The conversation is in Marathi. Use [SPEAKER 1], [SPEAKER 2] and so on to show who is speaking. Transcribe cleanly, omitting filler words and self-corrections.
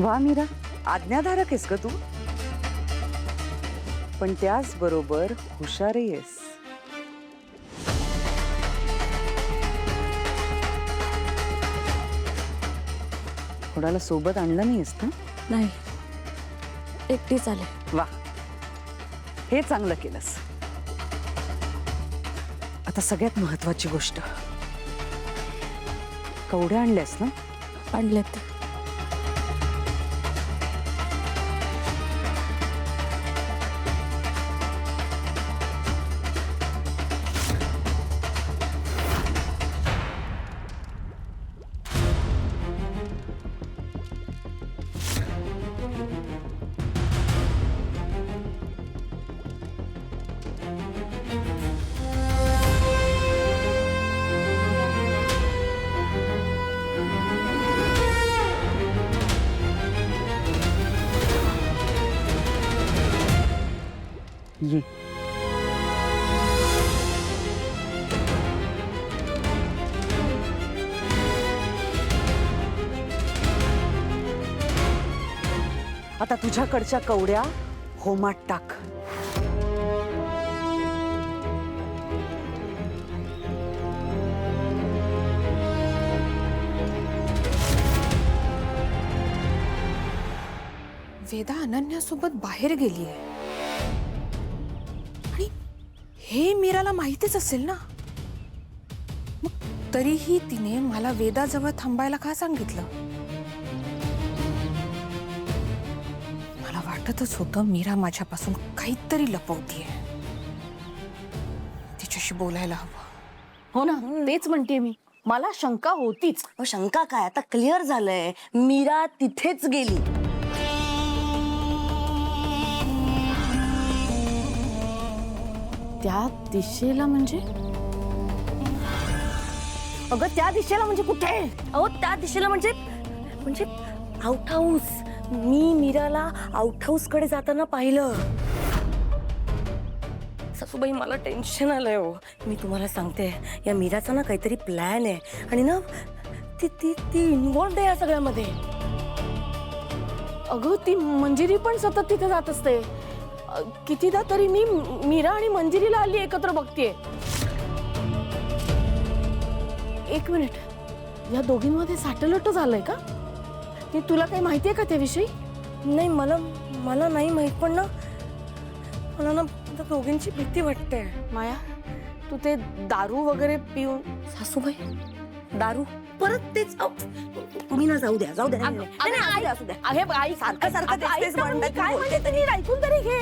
[SPEAKER 1] वा मीरा, आज्ञाधारक आहेस का तू? पण त्याच बरोबर हुशारही आहेस. कोणाला सोबत आणलं नाहीस ना?
[SPEAKER 2] नाही, एकटीच आले.
[SPEAKER 1] वा, हे चांगलं केलंस. आता सगळ्यात महत्वाची गोष्ट, कवड्या आणल्यास ना?
[SPEAKER 2] आणलेत.
[SPEAKER 1] ये. आता तुझ्याकडच्या कवड्या होमात टाक.
[SPEAKER 3] वेदा अनन्यासोबत बाहेर गेलीये आणि हे मीराला माहितीच असेल ना. मग तरीही तिने मला वेदाजवळ थांबायला का सांगितलं? मला वाटतच होतं मीरा माझ्यापासून काहीतरी लपवतीये. तिच्याशी बोलायला हवं.
[SPEAKER 2] हो ना, तेच म्हणते मी. मला शंका होतीच.
[SPEAKER 4] शंका काय, आता क्लिअर झालंय. मीरा तिथेच गेली.
[SPEAKER 2] त्या दिशेला म्हणजे?
[SPEAKER 4] अगं त्या दिशेला म्हणजे कुठे? अहो त्या दिशेला म्हणजे म्हणजे आउट हाऊस. मी मीराला आउट हाऊस कडे जाताना पाहिलं. सासूबाई मला टेन्शन आलंय हो. मी तुम्हाला सांगते, या मीराचा ना काहीतरी प्लॅन आहे आणि ना ती ती ती इन्व्हॉल्ड आहे या सगळ्यामध्ये.
[SPEAKER 2] अगं ती मंजिरी पण सतत तिथे जात असते. कितीदा तरी मी मीरा आणि मंजिरीला आली एकत्र बघतीये. एक मिनिट, या दोघींमध्ये साटलट झालंय का? ती तुला काही माहितीये का त्याविषयी?
[SPEAKER 4] नाही, मला मला नाही माहित, पण ना मला ना दोघींची भीती वाटते.
[SPEAKER 2] माया, तू ते दारू वगैरे पिऊन.
[SPEAKER 4] सासूबाई दारू परत तेच. तुम्ही ना जाऊ द्या, जाऊ द्या. नाही, नाही, असू द्या, असू द्या.
[SPEAKER 2] अरे आई,
[SPEAKER 4] सारखं सारखं तेच तेच
[SPEAKER 2] काय
[SPEAKER 4] म्हणतात.
[SPEAKER 2] म्हणते तरी ऐकून तरी घे.